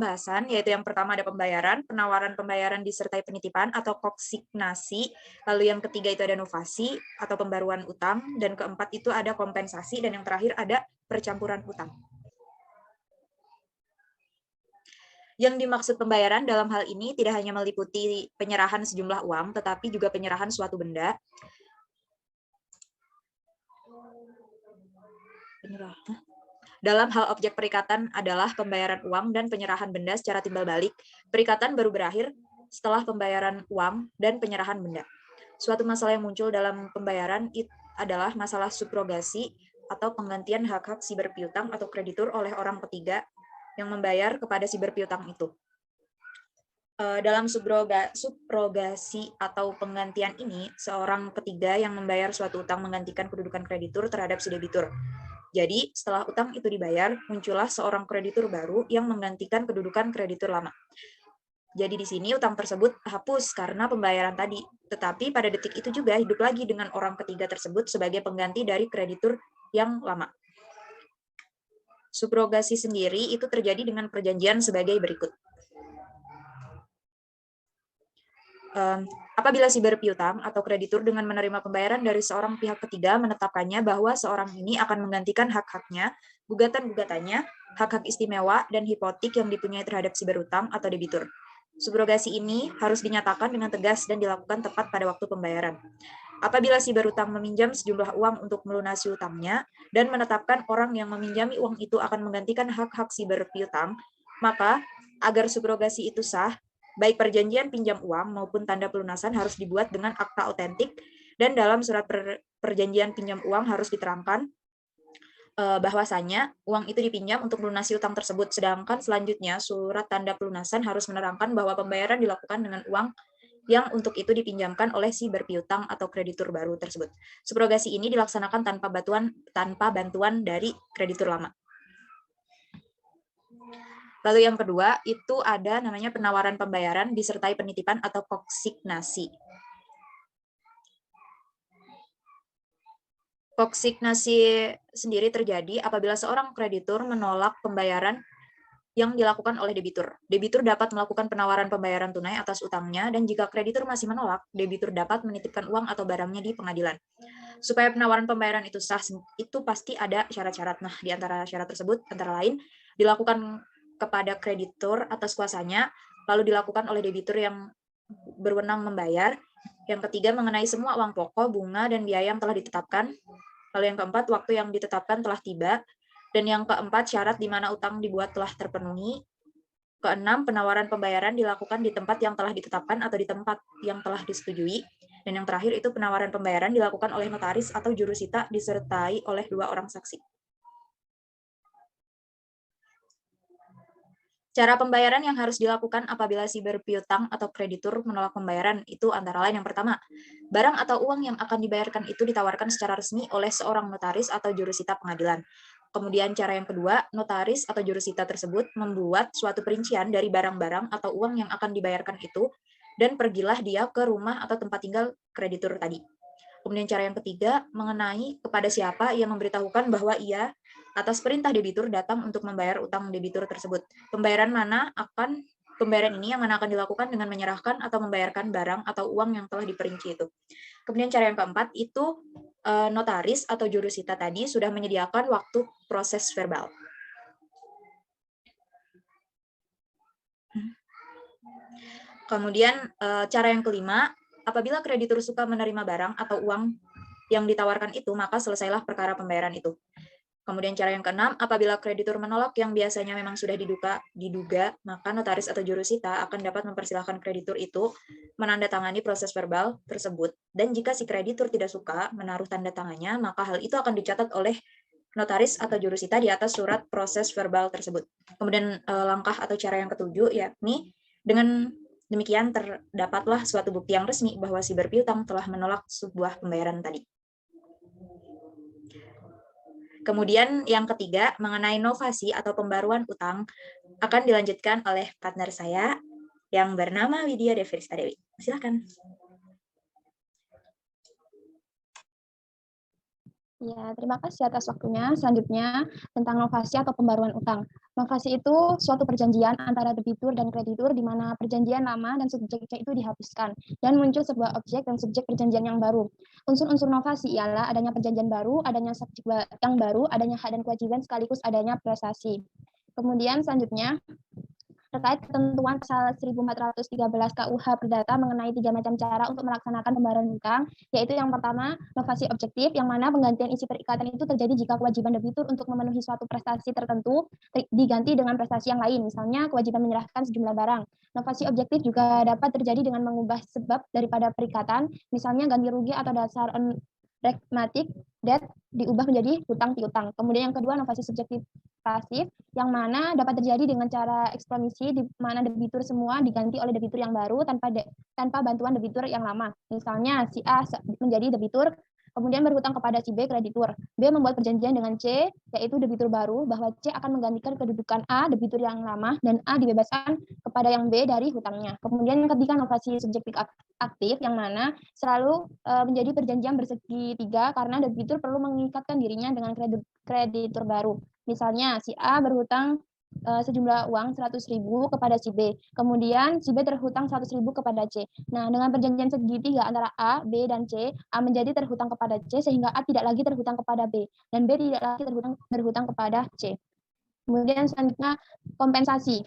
pembahasan, yaitu yang pertama ada pembayaran, penawaran pembayaran disertai penitipan atau konsignasi, lalu yang ketiga itu ada novasi atau pembaruan utang, dan keempat itu ada kompensasi, dan yang terakhir ada percampuran utang. Yang dimaksud pembayaran dalam hal ini tidak hanya meliputi penyerahan sejumlah uang, tetapi juga penyerahan suatu benda. Dalam hal objek perikatan adalah pembayaran uang dan penyerahan benda secara timbal balik. Perikatan baru berakhir setelah pembayaran uang dan penyerahan benda. Suatu masalah yang muncul dalam pembayaran adalah masalah subrogasi atau penggantian hak-hak si berpiutang atau kreditur oleh orang ketiga yang membayar kepada si berpiutang itu. Dalam subrogasi atau penggantian ini, seorang ketiga yang membayar suatu utang menggantikan kedudukan kreditur terhadap si debitur. Jadi, setelah utang itu dibayar, muncullah seorang kreditur baru yang menggantikan kedudukan kreditur lama. Jadi di sini utang tersebut hapus karena pembayaran tadi, tetapi pada detik itu juga hidup lagi dengan orang ketiga tersebut sebagai pengganti dari kreditur yang lama. Subrogasi sendiri itu terjadi dengan perjanjian sebagai berikut. Apabila si berpiutang atau kreditur dengan menerima pembayaran dari seorang pihak ketiga menetapkannya bahwa seorang ini akan menggantikan hak-haknya, gugatan-gugatannya, hak-hak istimewa, dan hipotek yang dipunyai terhadap si berutang atau debitur. Subrogasi ini harus dinyatakan dengan tegas dan dilakukan tepat pada waktu pembayaran. Apabila si berutang meminjam sejumlah uang untuk melunasi utangnya dan menetapkan orang yang meminjami uang itu akan menggantikan hak-hak si berpiutang, maka agar subrogasi itu sah, baik perjanjian pinjam uang maupun tanda pelunasan harus dibuat dengan akta otentik, dan dalam surat perjanjian pinjam uang harus diterangkan bahwasanya uang itu dipinjam untuk melunasi utang tersebut. Sedangkan selanjutnya surat tanda pelunasan harus menerangkan bahwa pembayaran dilakukan dengan uang yang untuk itu dipinjamkan oleh si berpiutang atau kreditur baru tersebut. Subrogasi ini dilaksanakan tanpa bantuan dari kreditur lama. Lalu yang kedua, itu ada namanya penawaran pembayaran disertai penitipan atau konsignasi. Konsignasi sendiri terjadi apabila seorang kreditur menolak pembayaran yang dilakukan oleh debitur. Debitur dapat melakukan penawaran pembayaran tunai atas utangnya, dan jika kreditur masih menolak, debitur dapat menitipkan uang atau barangnya di pengadilan. Supaya penawaran pembayaran itu sah, itu pasti ada syarat-syarat. Nah, di antara syarat tersebut, antara lain, dilakukan kepada kreditur atas kuasanya, lalu dilakukan oleh debitur yang berwenang membayar. Yang ketiga, mengenai semua uang pokok, bunga, dan biaya yang telah ditetapkan. Lalu yang keempat, waktu yang ditetapkan telah tiba. Dan yang keempat, syarat di mana utang dibuat telah terpenuhi. Keenam, penawaran pembayaran dilakukan di tempat yang telah ditetapkan atau di tempat yang telah disetujui. Dan yang terakhir itu penawaran pembayaran dilakukan oleh notaris atau jurusita disertai oleh 2 orang saksi. Cara pembayaran yang harus dilakukan apabila si berpiutang atau kreditur menolak pembayaran itu antara lain yang pertama, barang atau uang yang akan dibayarkan itu ditawarkan secara resmi oleh seorang notaris atau jurusita pengadilan. Kemudian cara yang kedua, notaris atau jurusita tersebut membuat suatu perincian dari barang-barang atau uang yang akan dibayarkan itu, dan pergilah dia ke rumah atau tempat tinggal kreditur tadi. Kemudian cara yang ketiga, mengenai kepada siapa ia memberitahukan bahwa ia atas perintah debitur datang untuk membayar utang debitur tersebut. Pembayaran ini yang mana akan dilakukan dengan menyerahkan atau membayarkan barang atau uang yang telah diperinci itu. Kemudian cara yang keempat itu notaris atau jurusita tadi sudah menyediakan waktu proses verbal. Kemudian cara yang kelima, apabila kreditur suka menerima barang atau uang yang ditawarkan itu, maka selesailah perkara pembayaran itu. Kemudian cara yang keenam, apabila kreditur menolak yang biasanya memang sudah diduga, maka notaris atau jurusita akan dapat mempersilahkan kreditur itu menandatangani proses verbal tersebut. Dan jika si kreditur tidak suka menaruh tanda tangannya, maka hal itu akan dicatat oleh notaris atau jurusita di atas surat proses verbal tersebut. Kemudian langkah atau cara yang ketujuh, yakni dengan demikian terdapatlah suatu bukti yang resmi bahwa si berpiutang telah menolak sebuah pembayaran tadi. Kemudian yang ketiga, mengenai novasi atau pembaruan utang akan dilanjutkan oleh partner saya yang bernama Widya Devrista Dewi. Silakan. Ya, terima kasih atas waktunya. Selanjutnya, tentang novasi atau pembaruan utang. Novasi itu suatu perjanjian antara debitur dan kreditur di mana perjanjian lama dan subjeknya itu dihapuskan dan muncul sebuah objek dan subjek perjanjian yang baru. Unsur-unsur novasi ialah adanya perjanjian baru, adanya subjek yang baru, adanya hak dan kewajiban sekaligus adanya prestasi. Kemudian selanjutnya, terkait ketentuan pasal 1413 KUH Perdata mengenai 3 macam cara untuk melaksanakan pembayaran hutang, yaitu yang pertama, novasi objektif, yang mana penggantian isi perikatan itu terjadi jika kewajiban debitur untuk memenuhi suatu prestasi tertentu diganti dengan prestasi yang lain, misalnya kewajiban menyerahkan sejumlah barang. Novasi objektif juga dapat terjadi dengan mengubah sebab daripada perikatan, misalnya ganti rugi atau dasar pragmatic debt diubah menjadi hutang piutang. Kemudian yang kedua, novasi subjektif pasif, yang mana dapat terjadi dengan cara ekspronisi di mana debitur semua diganti oleh debitur yang baru tanpa bantuan debitur yang lama. Misalnya si A menjadi debitur, kemudian berhutang kepada si B kreditur. B membuat perjanjian dengan C, yaitu debitur baru, bahwa C akan menggantikan kedudukan A, debitur yang lama, dan A dibebaskan kepada yang B dari hutangnya. Kemudian yang ketiga, novasi subjektif aktif, yang mana selalu menjadi perjanjian bersegi tiga karena debitur perlu mengikatkan dirinya dengan kreditur baru. Misalnya si A berhutang sejumlah uang 100.000 kepada si B. Kemudian si B terhutang 100.000 kepada C. Nah, dengan perjanjian segitiga antara A, B, dan C, A menjadi terhutang kepada C sehingga A tidak lagi terhutang kepada B dan B tidak lagi berhutang kepada C. Kemudian selanjutnya kompensasi.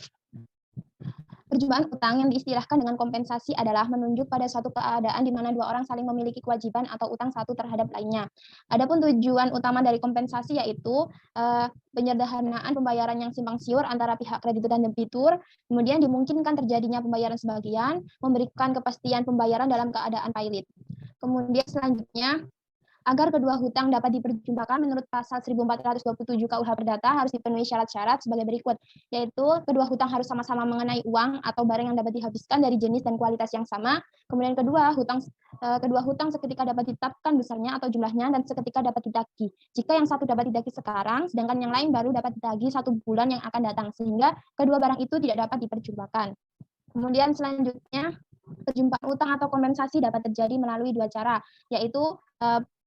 Perjumpaan utang yang diistilahkan dengan kompensasi adalah menunjuk pada suatu keadaan di mana dua orang saling memiliki kewajiban atau utang satu terhadap lainnya. Adapun tujuan utama dari kompensasi yaitu penyederhanaan pembayaran yang simpang siur antara pihak kreditur dan debitur, kemudian dimungkinkan terjadinya pembayaran sebagian, memberikan kepastian pembayaran dalam keadaan pailit. Kemudian selanjutnya, agar kedua hutang dapat diperjumpakan menurut pasal 1427 KUH Perdata harus dipenuhi syarat-syarat sebagai berikut, yaitu kedua hutang harus sama-sama mengenai uang atau barang yang dapat dihabiskan dari jenis dan kualitas yang sama. Kemudian kedua hutang seketika dapat ditetapkan besarnya atau jumlahnya dan seketika dapat ditagih. Jika yang satu dapat ditagih sekarang, sedangkan yang lain baru dapat ditagih 1 bulan yang akan datang, sehingga kedua barang itu tidak dapat diperjumpakan. Kemudian selanjutnya, perjumpaan utang atau kompensasi dapat terjadi melalui 2 cara, yaitu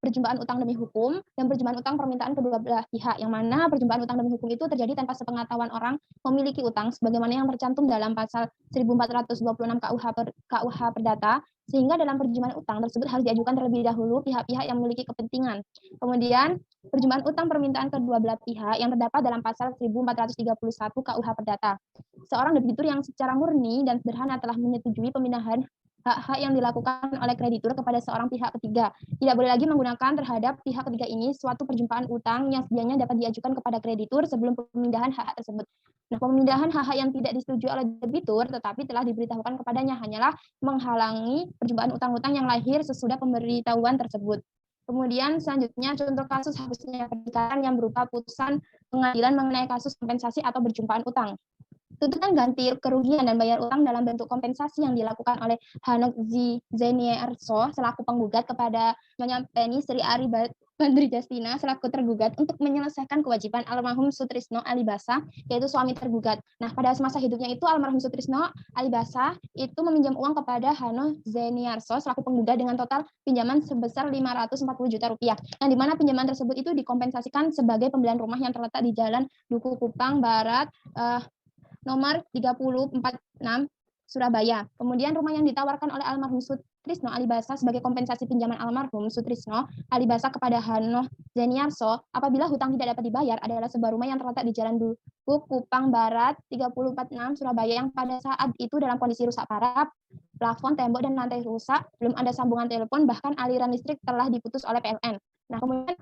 perjumpaan utang demi hukum dan perjumpaan utang permintaan kedua belah pihak, yang mana perjumpaan utang demi hukum itu terjadi tanpa sepengetahuan orang memiliki utang sebagaimana yang tercantum dalam pasal 1426 KUH Perdata, sehingga dalam perjumpaan utang tersebut harus diajukan terlebih dahulu pihak-pihak yang memiliki kepentingan. Kemudian perjumpaan utang permintaan kedua belah pihak yang terdapat dalam pasal 1431 KUH Perdata. Seorang debitur yang secara murni dan sederhana telah menyetujui pemindahan hak-hak yang dilakukan oleh kreditur kepada seorang pihak ketiga. Tidak boleh lagi menggunakan terhadap pihak ketiga ini suatu perjumpaan utang yang sedianya dapat diajukan kepada kreditur sebelum pemindahan hak-hak tersebut. Nah, pemindahan hak-hak yang tidak disetujui oleh debitur tetapi telah diberitahukan kepadanya hanyalah menghalangi perjumpaan utang-utang yang lahir sesudah pemberitahuan tersebut. Kemudian selanjutnya contoh kasus hapusnya perikatan yang berupa putusan pengadilan mengenai kasus kompensasi atau perjumpaan utang. Tuntutan ganti kerugian dan bayar utang dalam bentuk kompensasi yang dilakukan oleh Hanok Zeniarso selaku penggugat kepada Nyonya Penny Sri Ari Bandri Jastina selaku tergugat untuk menyelesaikan kewajiban almarhum Sutrisno Alibasa, yaitu suami tergugat. Nah, pada semasa hidupnya itu almarhum Sutrisno Alibasa itu meminjam uang kepada Hano Zeniarso selaku penggugat dengan total pinjaman sebesar 540 juta rupiah. Yang di mana pinjaman tersebut itu dikompensasikan sebagai pembelian rumah yang terletak di Jalan Duku Kupang Barat, nomor 3046 Surabaya. Kemudian rumah yang ditawarkan oleh almarhum Sutrisno Alibasa sebagai kompensasi pinjaman almarhum Sutrisno Alibasa kepada Hano Zeniarso apabila hutang tidak dapat dibayar adalah sebuah rumah yang terletak di Jalan Duku Kupang Barat 3046 Surabaya yang pada saat itu dalam kondisi rusak parah, plafon, tembok, dan lantai rusak, belum ada sambungan telepon, bahkan aliran listrik telah diputus oleh PLN. Nah, kemudian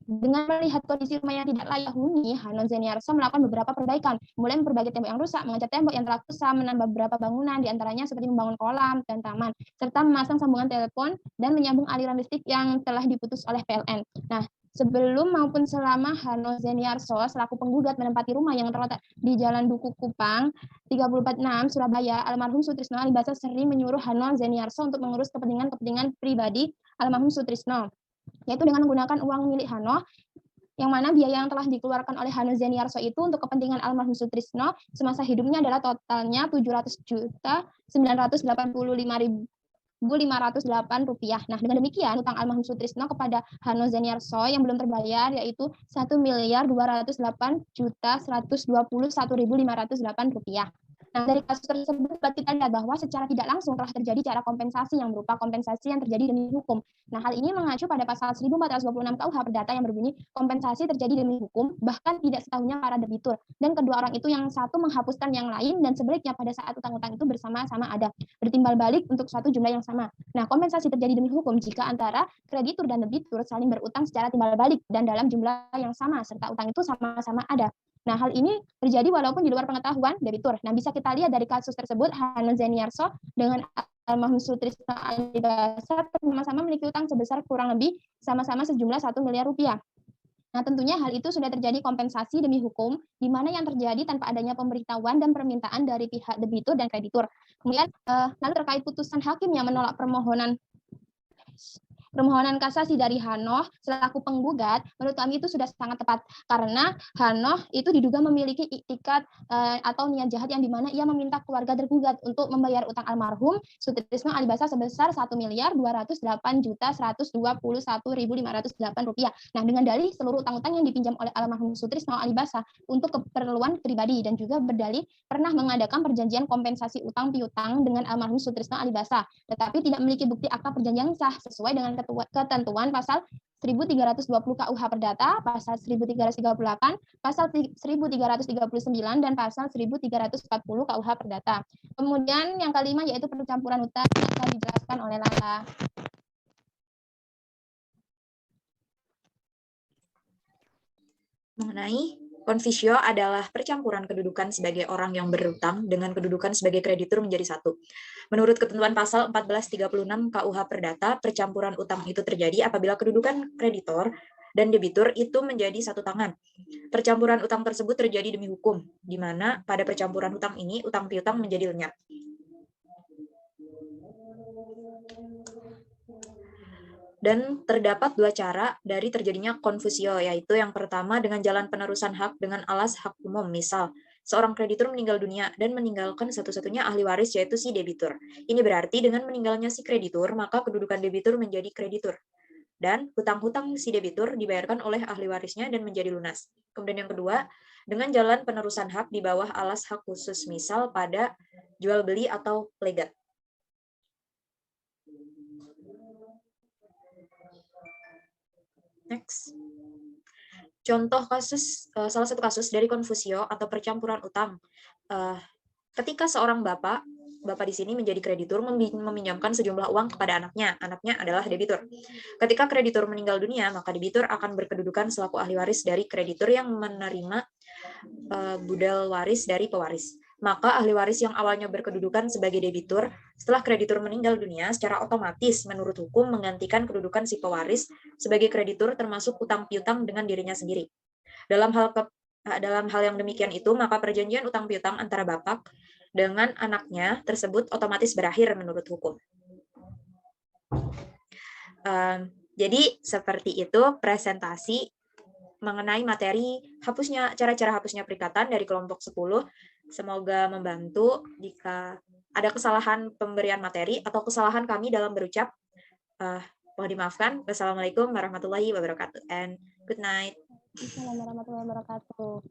dengan melihat kondisi rumah yang tidak layak huni, Hanon Zeniarso melakukan beberapa perbaikan, mulai memperbaiki tembok yang rusak, mengecat tembok yang telah rusak, menambah beberapa bangunan, diantaranya seperti membangun kolam dan taman, serta memasang sambungan telepon dan menyambung aliran listrik yang telah diputus oleh PLN. Nah, sebelum maupun selama Hanon Zeniarso selaku penggugat menempati rumah yang terletak di Jalan Duku Kupang 346 Surabaya, almarhum Sutrisno Alibasa sering menyuruh Hanon Zeniarso untuk mengurus kepentingan pribadi almarhum Sutrisno, yaitu dengan menggunakan uang milik Hano, yang mana biaya yang telah dikeluarkan oleh Hano Zeniarso itu untuk kepentingan almarhum Sutrisno semasa hidupnya adalah totalnya 700.985.000 rupiah. Nah, dengan demikian utang almarhum Sutrisno kepada Hano Zeniarso yang belum terbayar yaitu 1.208.121.508 rupiah. Nah, dari kasus tersebut dapat kita lihat bahwa secara tidak langsung telah terjadi cara kompensasi yang berupa kompensasi yang terjadi demi hukum. Nah, hal ini mengacu pada pasal 1426 KUH Perdata yang berbunyi kompensasi terjadi demi hukum, bahkan tidak setahunya para debitur. Dan kedua orang itu yang satu menghapuskan yang lain dan sebaliknya pada saat utang-utang itu bersama-sama ada, bertimbal balik untuk suatu jumlah yang sama. Nah, kompensasi terjadi demi hukum jika antara kreditur dan debitur saling berutang secara timbal balik dan dalam jumlah yang sama serta utang itu sama-sama ada. Nah, hal ini terjadi walaupun di luar pengetahuan debitur. Nah, bisa kita lihat dari kasus tersebut, Hano Zeniarso dengan almarhum Sutrisno Alibasa sama-sama memiliki utang sebesar kurang lebih sama-sama sejumlah 1 miliar rupiah. Nah, tentunya hal itu sudah terjadi kompensasi demi hukum, di mana yang terjadi tanpa adanya pemberitahuan dan permintaan dari pihak debitur dan kreditur. Kemudian, lalu terkait putusan hakim yang menolak permohonan kasasi dari Hanoh selaku penggugat, menurut kami itu sudah sangat tepat karena Hanoh itu diduga memiliki iktikat atau niat jahat yang dimana ia meminta keluarga tergugat untuk membayar utang almarhum Sutrisno Alibasa sebesar 1.208.121.508 rupiah. Nah, dengan dalih seluruh utang-utang yang dipinjam oleh almarhum Sutrisno Alibasa untuk keperluan pribadi dan juga berdalih pernah mengadakan perjanjian kompensasi utang piutang dengan almarhum Sutrisno Alibasa, tetapi tidak memiliki bukti akta perjanjian sah sesuai dengan ketentuan pasal 1320 KUH Perdata, pasal 1338, pasal 1339, dan pasal 1340 KUH Perdata. Kemudian yang kelima yaitu percampuran utang yang akan dijelaskan oleh Lala. Mengenai Confisio adalah percampuran kedudukan sebagai orang yang berutang dengan kedudukan sebagai kreditur menjadi satu. Menurut ketentuan pasal 1436 KUH Perdata, percampuran utang itu terjadi apabila kedudukan kreditor dan debitur itu menjadi satu tangan. Percampuran utang tersebut terjadi demi hukum, di mana pada percampuran utang ini utang piutang menjadi lenyap. Dan terdapat dua cara dari terjadinya confusio, yaitu yang pertama dengan jalan penerusan hak dengan alas hak umum. Misal, seorang kreditur meninggal dunia dan meninggalkan satu-satunya ahli waris yaitu si debitur. Ini berarti dengan meninggalnya si kreditur, maka kedudukan debitur menjadi kreditur. Dan hutang-hutang si debitur dibayarkan oleh ahli warisnya dan menjadi lunas. Kemudian yang kedua, dengan jalan penerusan hak di bawah alas hak khusus, misal pada jual beli atau legat. Next. Contoh kasus, salah satu kasus dari confusio atau percampuran utang. Ketika seorang bapak di sini menjadi kreditur meminjamkan sejumlah uang kepada anaknya. Anaknya adalah debitur. Ketika kreditur meninggal dunia, maka debitur akan berkedudukan selaku ahli waris dari kreditur yang menerima budal waris dari pewaris. Maka ahli waris yang awalnya berkedudukan sebagai debitur, setelah kreditur meninggal dunia, secara otomatis menurut hukum menggantikan kedudukan si pewaris sebagai kreditur termasuk utang piutang dengan dirinya sendiri. Dalam hal yang demikian itu, maka perjanjian utang piutang antara bapak dengan anaknya tersebut otomatis berakhir menurut hukum. Jadi seperti itu presentasi mengenai materi cara-cara hapusnya perikatan dari kelompok 10. Semoga membantu. Jika ada kesalahan pemberian materi atau kesalahan kami dalam berucap, mohon dimaafkan. Wassalamualaikum warahmatullahi wabarakatuh and good night. Assalamualaikum warahmatullahi wabarakatuh.